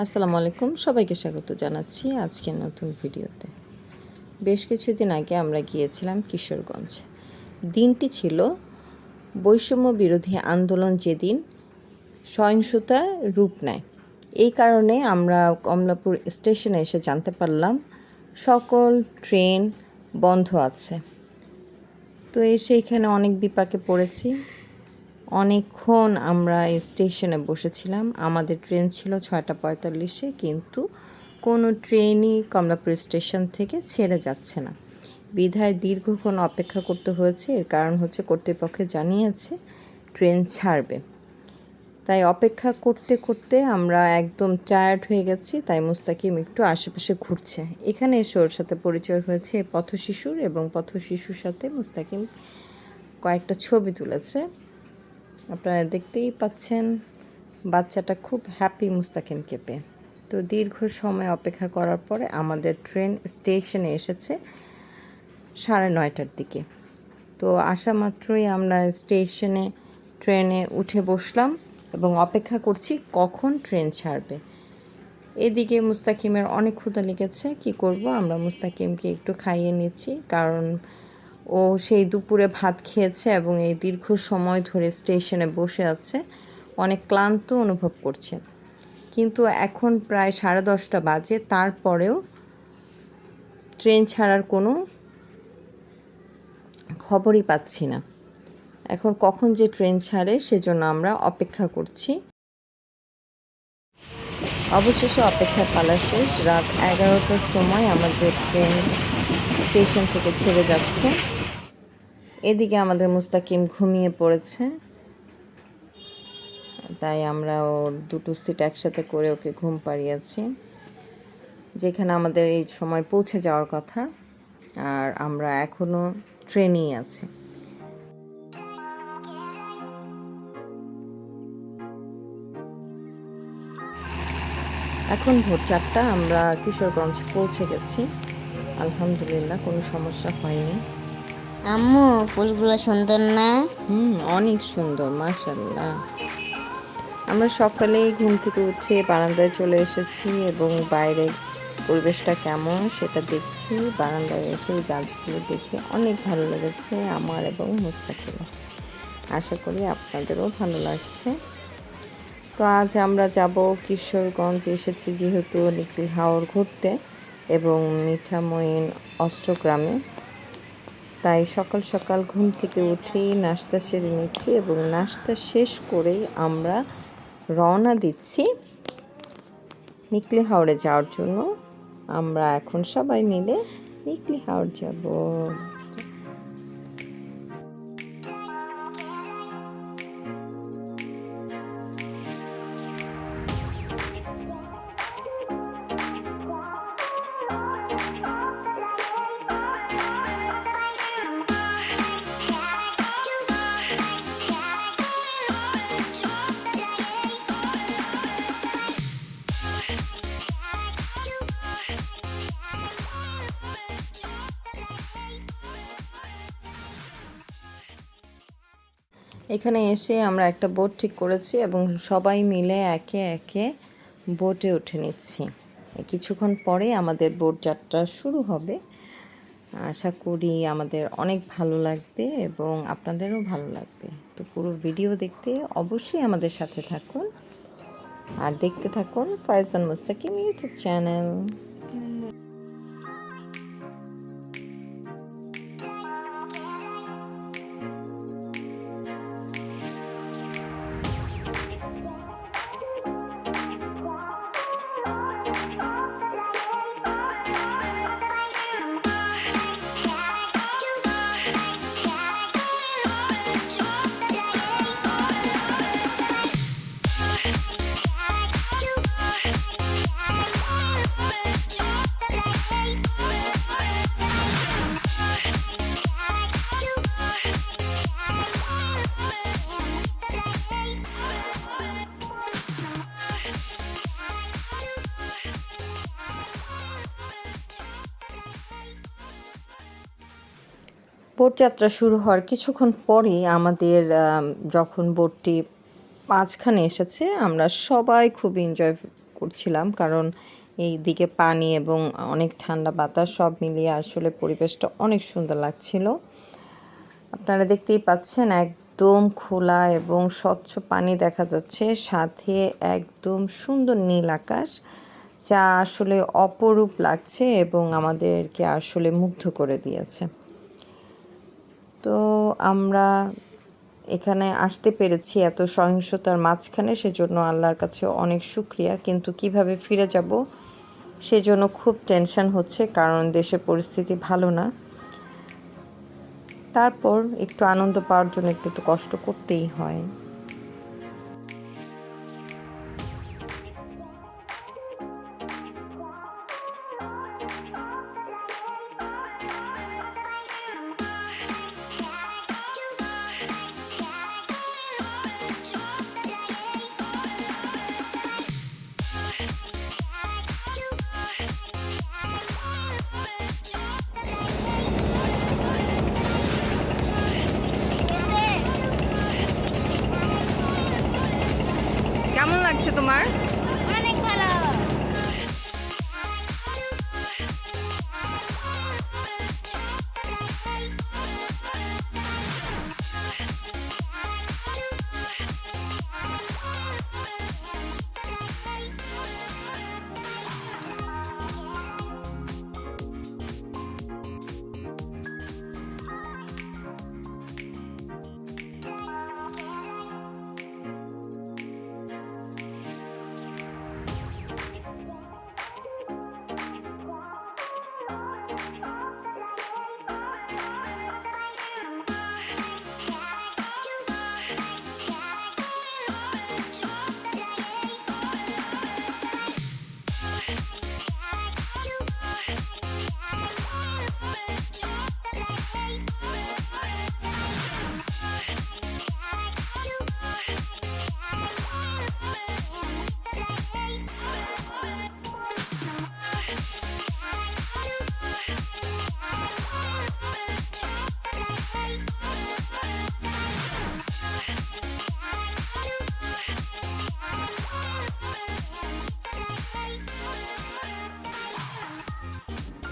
আসসালামু আলাইকুম, সবাইকে স্বাগত জানাচ্ছি আজকের নতুন ভিডিওতে। বেশ কিছুদিন আগে আমরা গিয়েছিলাম কিশোরগঞ্জ। দিনটি ছিল বৈষম্য বিরোধী আন্দোলন যেদিন সহিংসতা রূপ নেয়। এই কারণে আমরা কমলাপুর স্টেশনে এসে জানতে পারলাম সকল ট্রেন বন্ধ আছে। তো এসে এখানে অনেক বিপাকে পড়েছি। অনেকক্ষণ আমরা স্টেশনে বসেছিলাম। আমাদের ট্রেন ছিল 6:45, কিন্তু কোনো ট্রেনই কমলাপুর স্টেশন থেকে ছেড়ে যাচ্ছে না। বিধায় দীর্ঘক্ষণ অপেক্ষা করতে হয়েছে। এর কারণ হচ্ছে কর্তৃপক্ষ জানিয়েছে ট্রেন ছাড়বে। তাই অপেক্ষা করতে করতে আমরা একদম টায়ার্ড হয়ে গেছি। তাই মুস্তাকিম একটু আশেপাশে ঘুরছে। এখানে এসে ওর সাথে পরিচয় হয়েছে পথশিশুর, এবং পথশিশুর সাথে মুস্তাকিম কয়েকটা ছবি তুলেছে। আপনারা দেখতেই পাচ্ছেন বাচ্চাটা খুব হ্যাপি মুস্তাকিমকে পেয়ে। তো দীর্ঘ সময় অপেক্ষা করার পরে আমাদের ট্রেন স্টেশনে এসেছে 9:30টার দিকে। তো আসা মাত্রই আমরা ট্রেনে উঠে বসলাম এবং অপেক্ষা করছি কখন ট্রেন ছাড়বে। এদিকে মুস্তাকিমের অনেক ক্ষুধা লেগেছে। কি করব, আমরা মুস্তাকিমকে একটু খাইয়ে নিচ্ছি, কারণ ও সেই দুপুরে ভাত খেয়েছে এবং এই দীর্ঘ সময় ধরে স্টেশনে বসে আছে, অনেক ক্লান্ত অনুভব করছে। কিন্তু এখন প্রায় 10:30 বাজে, তারপরেও ট্রেন ছাড়ার কোনো খবরই পাচ্ছি না। এখন কখন যে ট্রেন ছাড়ে সেজন্য আমরা অপেক্ষা করছি। অবশেষে অপেক্ষার পালা শেষ। রাত 11টার সময় আমাদের ট্রেন স্টেশন থেকে ছেড়ে যাচ্ছে। এদিকে আমাদের মুস্তাকিম ঘুমিয়ে পড়েছে, তাই আমরা ওর দুটো সিট একসাথে করে ওকে ঘুম পাড়িয়েছি। যেখানে আমাদের এই সময় পৌঁছে যাওয়ার কথা, আর আমরা এখনও ট্রেনেই আছি। এখন ভোর 4টা, আমরা কিশোরগঞ্জ পৌঁছে গেছি। আলহামদুলিল্লাহ, কোনো সমস্যা হয়নি। আম্মু, ফুলগুলো সুন্দর না? অনেক সুন্দর, মাশাআল্লাহ। আমরা সকালেই ঘুম থেকে উঠে বারান্দায় চলে এসেছি এবং বাইরে পরিবেশটা কেমন সেটা দেখছি। বারান্দায় এসে গাছগুলো দেখে অনেক ভালো লেগেছে আমার এবং মুস্তাকিমের। আশা করি আপনাদেরও ভালো লাগছে। তো আজ আমরা যাব কিশোরগঞ্জ এসেছি যেহেতু নিখিল হাওর ঘুরতে এবং মিঠামইন অষ্টগ্রামে। তাই সকাল সকাল ঘুম থেকে উঠেই নাস্তা সেরে নিচ্ছি এবং নাস্তা শেষ করেই আমরা রওনা দিচ্ছি নিকলি হাওরে যাওয়ার জন্য। আমরা এখন সবাই মিলে নিকলি হাওর যাব। এখানে এসে আমরা একটা বোট ঠিক করেছি এবং সবাই মিলে একে একে বোটে উঠে নিচ্ছি। কিছুক্ষণ পরে আমাদের বোট যাত্রা শুরু হবে। আশা করি আমাদের অনেক ভালো লাগবে এবং আপনাদেরও ভালো লাগবে। তো পুরো ভিডিও দেখতে অবশ্যই আমাদের সাথে থাকুন আর দেখতে থাকুন ফায়জান মুস্তাকিম ইউটিউব চ্যানেল। বোট যাত্রা শুরু হওয়ার কিছুক্ষণ পরেই আমাদের যখন বোটটি মাঝখানে এসেছে, আমরা সবাই খুব এনজয় করছিলাম, কারণ এই দিকে পানি এবং অনেক ঠান্ডা বাতাস সব মিলিয়ে আসলে পরিবেশটা অনেক সুন্দর লাগছিল। আপনারা দেখতেই পাচ্ছেন একদম খোলা এবং স্বচ্ছ পানি দেখা যাচ্ছে, সাথে একদম সুন্দর নীল আকাশ, যা আসলে অপরূপ লাগছে এবং আমাদেরকে আসলে মুগ্ধ করে দিয়েছে। তো আমরা এখানে আসতে পেরেছি এত সহিংসতার মাঝখানে, সেজন্য আল্লাহর কাছে অনেক শুকরিয়া। কিন্তু কিভাবে ফিরে যাব সেজন্য খুব টেনশন হচ্ছে, কারণ দেশের পরিস্থিতি ভালো না। তারপর একটু আনন্দ পাওয়ার জন্য একটু তো কষ্ট করতেই হয়। কেমন লাগছে তোমার? অনেক ভালো।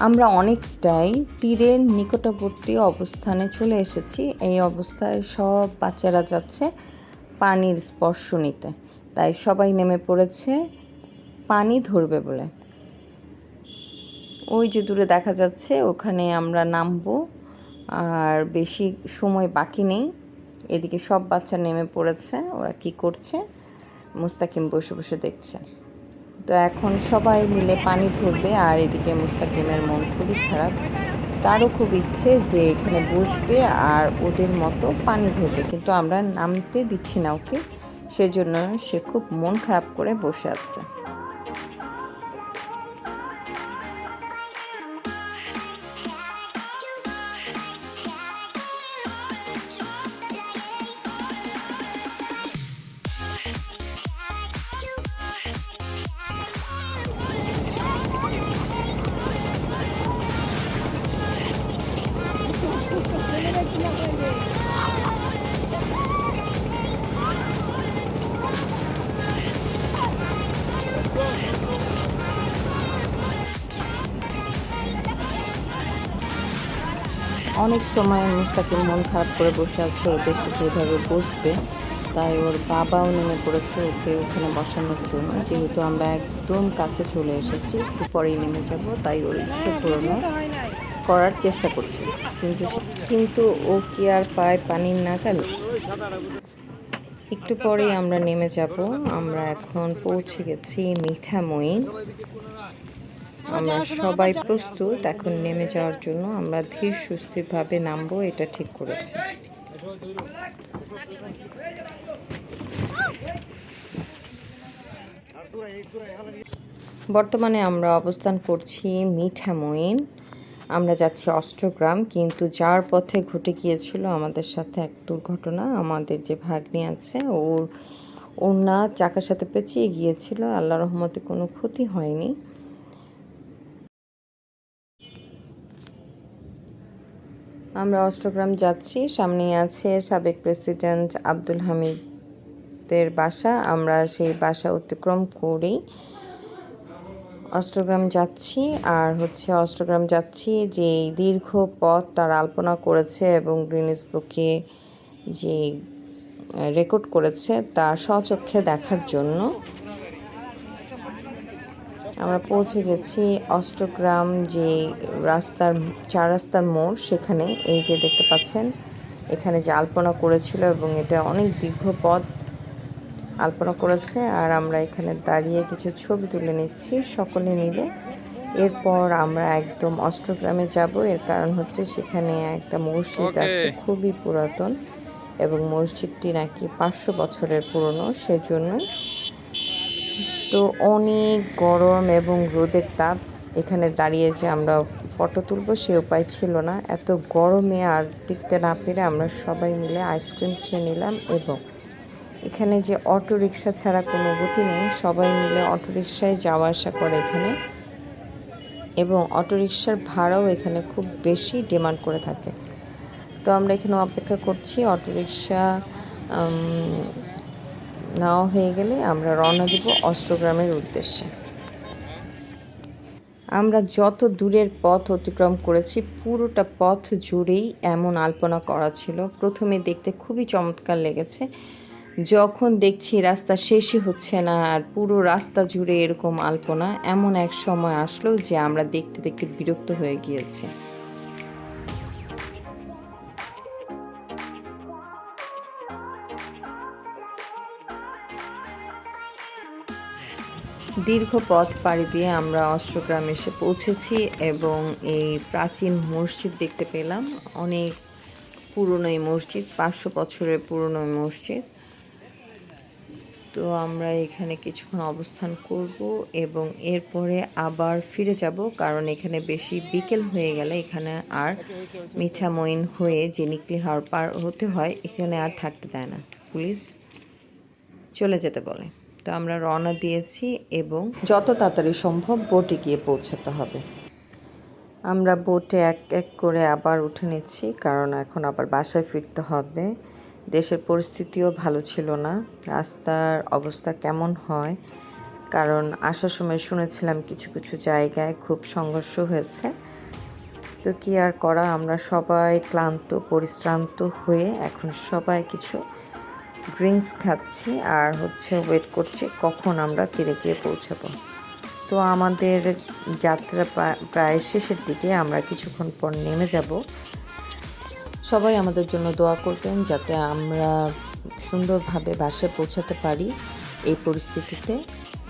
আমরা অনেকটাই তীরের নিকটবর্তী অবস্থানে চলে এসেছি। এই অবস্থায় সব বাচ্চারা যাচ্ছে পানির স্পর্শ নিতে, তাই সবাই নেমে পড়েছে পানি ধরবে বলে। ওই যে দূরে দেখা যাচ্ছে, ওখানে আমরা নামবো, আর বেশি সময় বাকি নেই। এদিকে সব বাচ্চা নেমে পড়েছে, ওরা কি করছে মুস্তাকিম বসে বসে দেখছে। তো এখন সবাই মিলে পানি ধরবে, আর এদিকে মুস্তাকিমের মন খুবই খারাপ। তারও খুব ইচ্ছে যে এখানে বসবে আর ওদের মতো পানি ধরবে, কিন্তু আমরা নামতে দিচ্ছি না ওকে, সেজন্য সে খুব মন খারাপ করে বসে আছে। অনেক সময় মুস্তাকিম মন খারাপ করে বসে আছে, ওদের সাথে এভাবে বসবে, তাই ওর বাবাও নেমে পড়েছে ওকে ওখানে বসানোর জন্য। যেহেতু আমরা একদম কাছে চলে এসেছি, একটু পরেই নেমে যাব, তাই ওর ইচ্ছে পূরণ করার চেষ্টা করছে। কিন্তু ও কি আর পায় পানির নাগাল? একটু পরেই আমরা নেমে যাব। আমরা এখন পৌঁছে গেছি মিঠা মইন। আমরা সবাই প্রস্তুত এখন নেমে যাওয়ার জন্য। আমরা ধীর সুস্থিরভাবে নামবো, এটা ঠিক করেছি। বর্তমানে আমরা অবস্থান করছি মিঠা মইন। আমরা যাচ্ছি অষ্টগ্রাম, কিন্তু যার পথে ঘটে গিয়েছিল আমাদের সাথে এক দুর্ঘটনা। আমাদের যে ভাগ্নি আছে, ওর না চাকার সাথে পেঁচিয়ে গিয়েছিল, আল্লাহ রহমতে কোনো ক্ষতি হয়নি। আমরা অষ্টগ্রাম যাচ্ছি, সামনে আছে সাবেক প্রেসিডেন্ট আব্দুল হামিদের বাসা। আমরা সেই বাসা অতিক্রম করেই অষ্টগ্রাম যাচ্ছি আর অষ্টগ্রাম যাচ্ছি যে দীর্ঘ পথ তার আলপনা করেছে এবং গ্রিনিস বুকে যে রেকর্ড করেছে তা স্বচক্ষে দেখার জন্য। আমরা পৌঁছে গেছি অষ্টগ্রাম যে চার রাস্তার মোড়, সেখানে এই যে দেখতে পাচ্ছেন এখানে যে আলপনা করেছিল এবং এটা অনেক দীর্ঘ পথ আলপনা করেছে। আর আমরা এখানে দাঁড়িয়ে কিছু ছবি তুলে নিচ্ছি সকলে মিলে। এরপর আমরা একদম অষ্টগ্রামে যাব। এর কারণ সেখানে একটা মসজিদ আছে খুবই পুরাতন এবং মসজিদটি নাকি 500 বছরের পুরনো, সেজন্যই। তো অনেক গরম এবং রোদের তাপ, এখানে দাঁড়িয়ে যে আমরা ফটো তুলব সে উপায় ছিল না। এত গরমে আর টিকতে না পেরে আমরা সবাই মিলে আইসক্রিম খেয়ে নিলাম। এবং এখানে যে অটো রিক্সা ছাড়া কোনো গতি নেই, সবাই মিলে অটো রিক্সায় যাওয়া আসা করে এখানে, এবং অটো রিক্সার ভাড়াও এখানে খুব বেশি ডিমান্ড করে থাকে। তো আমরা এখানে অপেক্ষা করছি অটো রিক্সা নেওয়া হয়ে গেলে আমরা রওনা দেব অষ্টগ্রামের উদ্দেশ্যে। আমরা যত দূরের পথ অতিক্রম করেছি পুরোটা পথ জুড়েই এমন আলপনা করা ছিল। প্রথমে দেখতে খুবই চমৎকার লেগেছে, যখন দেখছি রাস্তা শেষই হচ্ছে না আর পুরো রাস্তা জুড়ে এরকম আলপনা, এমন এক সময় আসলো যে আমরা দেখতে দেখতে বিরক্ত হয়ে গিয়েছি। দীর্ঘ পথ পাড়ি দিয়ে আমরা অষ্টগ্রাম এসে পৌঁছেছি এবং এই প্রাচীন মসজিদ দেখতে পেলাম। অনেক পুরনো এই মসজিদ, 500 বছরের পুরনো মসজিদ। তো আমরা এখানে কিছুক্ষণ অবস্থান করব এবং এরপরে আবার ফিরে যাব, কারণ এখানে বেশি বিকেল হয়ে গেলে এখানে আর মিঠামইন হয়ে যে নিকলি হাওর পার হতে হয়, এখানে আর থাকতে দেয় না, পুলিশ চলে যেতে বলে। তো আমরা রওনা দিয়েছি এবং যত তাড়াতাড়ি সম্ভব বোটে গিয়ে পৌঁছাতে হবে। আমরা বোটে এক এক করে আবার উঠে নিচ্ছি, কারণ এখন আবার বাসায় ফিরতে হবে। দেশের পরিস্থিতিও ভালো ছিল না, রাস্তার অবস্থা কেমন হয়, কারণ আসার সময় শুনেছিলাম কিছু কিছু জায়গায় খুব সংঘর্ষ হয়েছে। তো কি আর করা, আমরা সবাই ক্লান্ত পরিশ্রান্ত হয়ে এখন সবাই কিছু ড্রিঙ্কস খাচ্ছি আর ওয়েট করছি কখন আমরা তীরে গিয়ে পৌঁছাবো। তো আমাদের যাত্রা প্রায় শেষের দিকে, আমরা কিছুক্ষণ পর নেমে যাব। সবাই আমাদের জন্য দোয়া করবেন যাতে আমরা সুন্দরভাবে বাসায় পৌঁছাতে পারি এই পরিস্থিতিতে।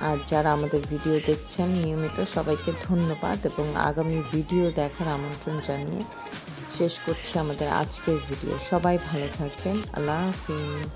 আর যারা আমাদের ভিডিও দেখছেন নিয়মিত, সবাইকে ধন্যবাদ এবং আগামী ভিডিও দেখার আমন্ত্রণ জানিয়ে শেষ করছি আমাদের আজকের ভিডিও। সবাই ভালো থাকবেন, আল্লাহ হাফিজ।